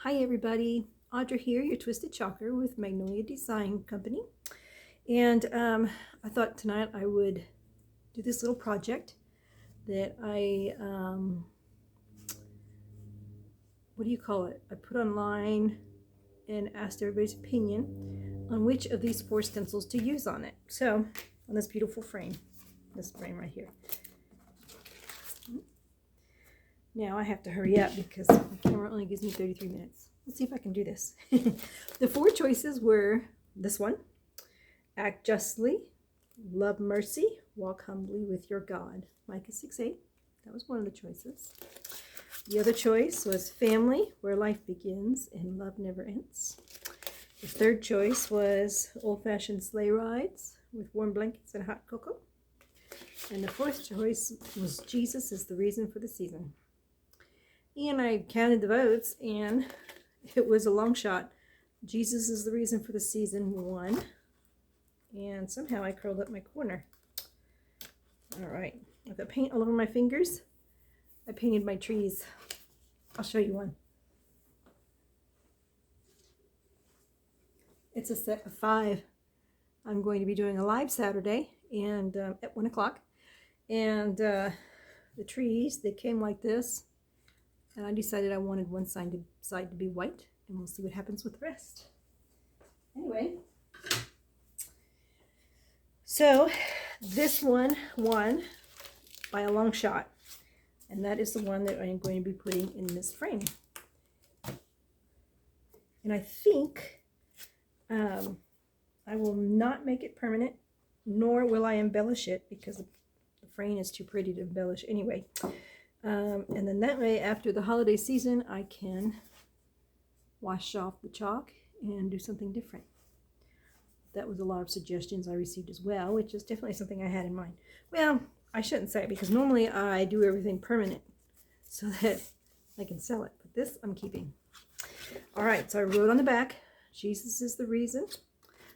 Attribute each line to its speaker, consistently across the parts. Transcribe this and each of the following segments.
Speaker 1: Hi everybody, Audra here, your Twisted Chalker with Magnolia Design Company. And I thought tonight I would do this little project that I I put online and asked everybody's opinion on which of these 4 stencils to use on it. So, on this beautiful frame, this frame right here. Now I have to hurry up because the camera only gives me 33 minutes. Let's see if I can do this. The 4 choices were this one, Act Justly, Love Mercy, Walk Humbly with Your God, Micah 6:8. That was one of the choices. The other choice was Family, Where Life Begins and Love Never Ends. The third choice was Old-Fashioned Sleigh Rides with Warm Blankets and Hot Cocoa. And the fourth choice was Jesus is the Reason for the Season. And I counted the votes, and it was a long shot. Jesus is the Reason for the Season won. And somehow I curled up my corner. All right, I've got paint all over my fingers. I painted my trees. I'll show you one. It's a set of 5. I'm going to be doing a live Saturday and at 1 o'clock. And the trees, they came like this. And I decided I wanted one side to be white, and we'll see what happens with the rest. Anyway, so this one won by a long shot, and that is the one that I'm going to be putting in this frame. And I think I will not make it permanent, nor will I embellish it, because the frame is too pretty to embellish anyway. And then that way, after the holiday season, I can wash off the chalk and do something different. That was a lot of suggestions I received as well, which is definitely something I had in mind. Well, I shouldn't say it, because normally I do everything permanent so that I can sell it. But this I'm keeping. All right, so I wrote on the back, Jesus is the reason,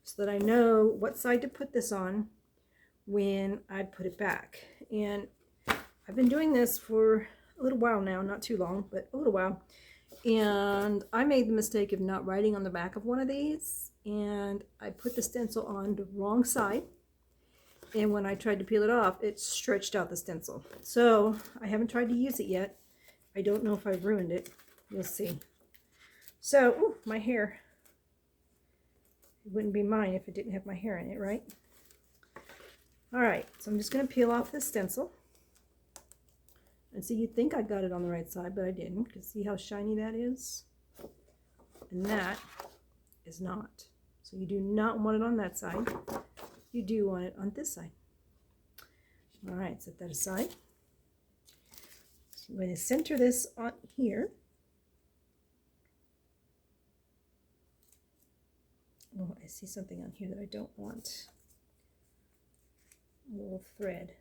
Speaker 1: so that I know what side to put this on when I put it back. And I've been doing this for a little while now, not too long, but a little while. And I made the mistake of not writing on the back of one of these, and I put the stencil on the wrong side. And when I tried to peel it off, it stretched out the stencil. So I haven't tried to use it yet. I don't know if I've ruined it. We'll see. So, ooh, my hair. It wouldn't be mine if it didn't have my hair in it, right? All right, so I'm just going to peel off this stencil. And see, you'd think I got it on the right side, but I didn't. Because see how shiny that is? And that is not. So you do not want it on that side. You do want it on this side. All right, set that aside. So I'm going to center this on here. Oh, I see something on here that I don't want. A little thread.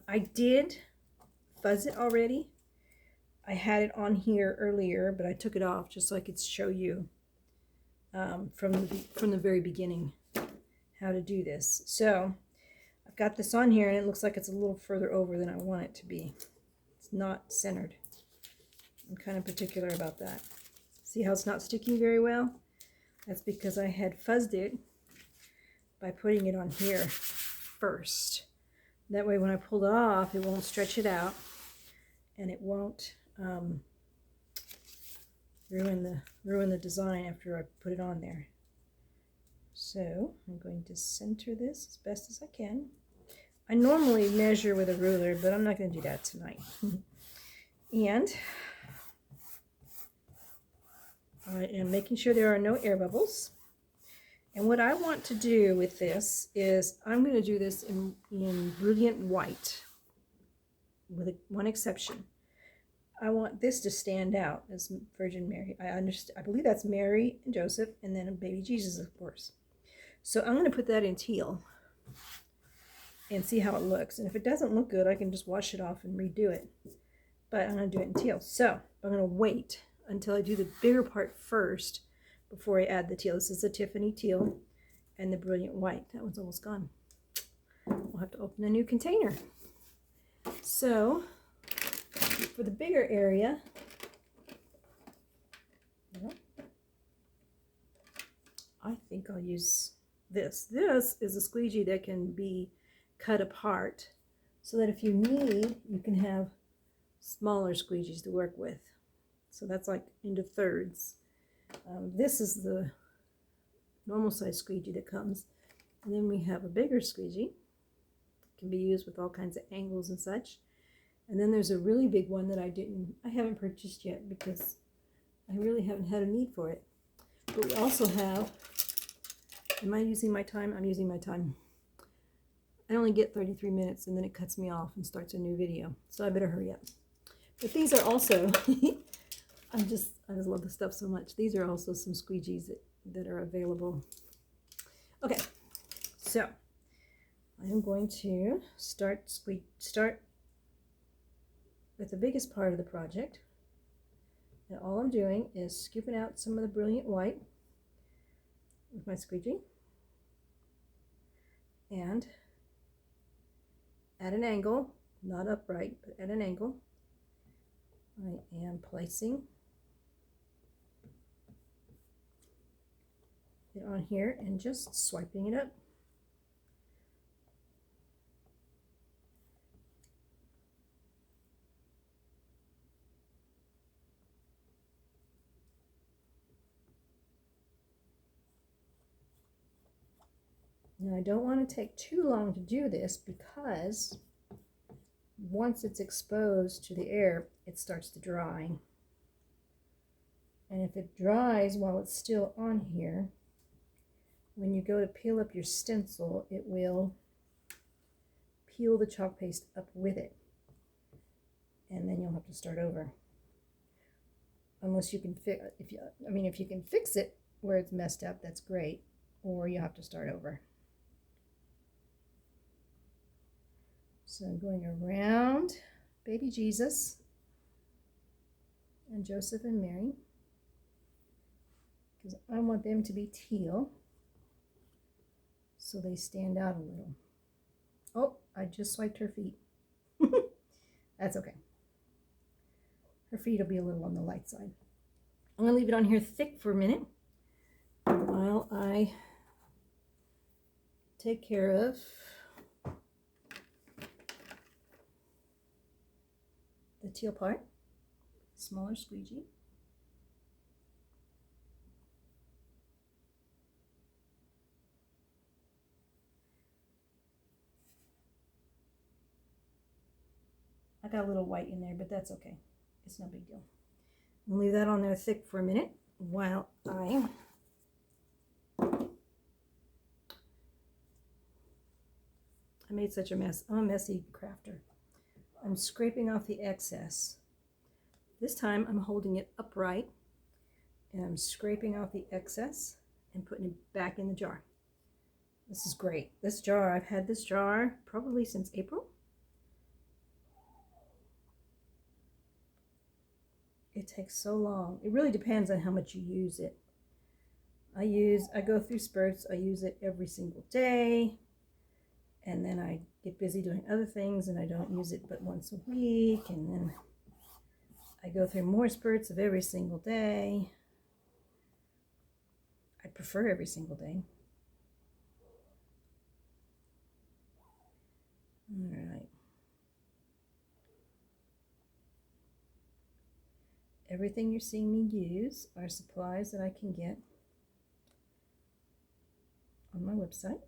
Speaker 1: I did fuzz it already. I had it on here earlier, but I took it off just so I could show you from the very beginning how to do this. So I've got this on here, and it looks like it's a little further over than I want it to be. It's not centered. I'm kind of particular about that. See how it's not sticking very well? That's because I had fuzzed it by putting it on here first. That way when I pull it off, it won't stretch it out, and it won't ruin the design after I put it on there. So I'm going to center this as best as I can. I normally measure with a ruler, but I'm not going to do that tonight. And I am making sure there are no air bubbles. And what I want to do with this is I'm going to do this in brilliant white, with one exception. I want this to stand out as Virgin Mary. I believe that's Mary and Joseph, and then a baby Jesus, of course. So I'm going to put that in teal and see how it looks. And if it doesn't look good, I can just wash it off and redo it. But I'm going to do it in teal. So I'm going to wait until I do the bigger part first before I add the teal. This is the Tiffany teal and the brilliant white. That one's almost gone. We'll have to open a new container. So for the bigger area, I think I'll use this. This is a squeegee that can be cut apart so that if you need, you can have smaller squeegees to work with. So that's like into thirds. This is the normal size squeegee that comes. And then we have a bigger squeegee. It can be used with all kinds of angles and such. And then there's a really big one that I haven't purchased yet because I really haven't had a need for it. But we also have, am I using my time? I'm using my time. I only get 33 minutes and then it cuts me off and starts a new video. So I better hurry up. But these are also, I just love this stuff so much. These are also some squeegees that are available. Okay, so I am going to start with the biggest part of the project. And all I'm doing is scooping out some of the brilliant white with my squeegee. And at an angle, not upright, but at an angle, I am placing it on here and just swiping it up. Now I don't want to take too long to do this because once it's exposed to the air, it starts to dry. And if it dries while it's still on here, when you go to peel up your stencil, it will peel the chalk paste up with it. And then you'll have to start over. Unless you can if you can fix it where it's messed up, that's great. Or you have to start over. So I'm going around baby Jesus and Joseph and Mary because I want them to be teal so they stand out a little. Oh, I just swiped her feet. That's okay. Her feet will be a little on the light side. I'm going to leave it on here thick for a minute while I take care of the teal part, smaller squeegee. I got a little white in there, but that's okay. It's no big deal. I'll leave that on there thick for a minute while I made such a mess. I'm a messy crafter. I'm scraping off the excess. This time I'm holding it upright and I'm scraping off the excess and putting it back in the jar. This is great. This jar, I've had this jar probably since April. It takes so long. It really depends on how much you use it. I go through spurts. I use it every single day. And then I get busy doing other things and I don't use it but once a week. And then I go through more spurts of every single day. I prefer every single day. All right. Everything you're seeing me use are supplies that I can get on my website.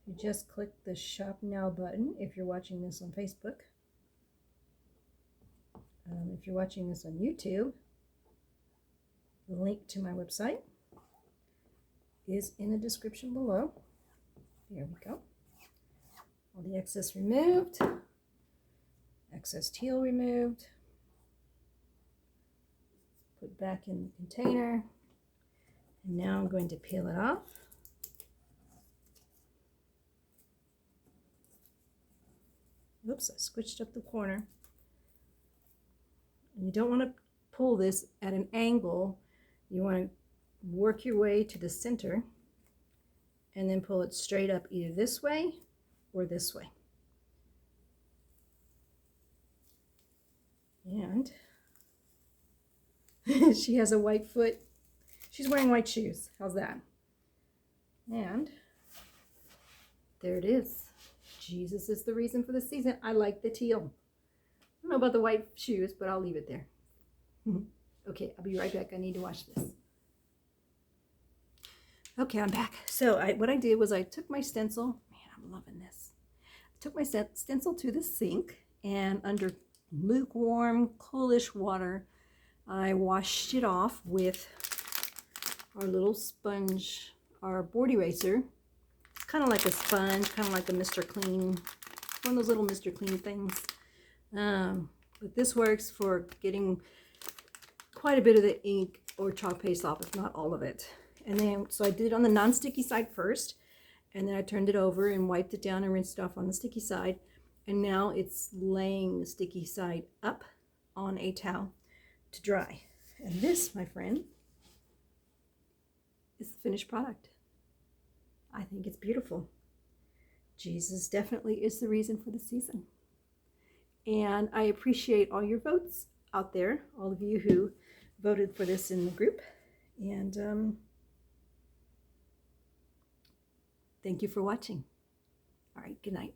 Speaker 1: You just click the Shop Now button if you're watching this on Facebook. If you're watching this on YouTube, the link to my website is in the description below. There we go. All the excess removed, excess teal removed, put back in the container, and now I'm going to peel it off. Oops, I squished up the corner. And you don't want to pull this at an angle. You want to work your way to the center and then pull it straight up either this way or this way. And she has a white foot. She's wearing white shoes. How's that? And there it is. Jesus is the reason for the season. I like the teal. I don't know about the white shoes, but I'll leave it there. Okay, I'll be right back. I need to wash this. Okay, I'm back. So what I did was I took my stencil. Man, I'm loving this. I took my stencil to the sink, and under lukewarm, coolish water, I washed it off with our little sponge, our board eraser. It's kind of like a sponge, kind of like a Mr. Clean, one of those little Mr. Clean things. But this works for getting quite a bit of the ink or chalk paste off, if not all of it. And then, so I did it on the non-sticky side first, and then I turned it over and wiped it down and rinsed it off on the sticky side. And now it's laying the sticky side up on a towel to dry. And this, my friend, is the finished product. I think it's beautiful. Jesus definitely is the reason for the season. And I appreciate all your votes out there, all of you who voted for this in the group. And thank you for watching. All right, good night.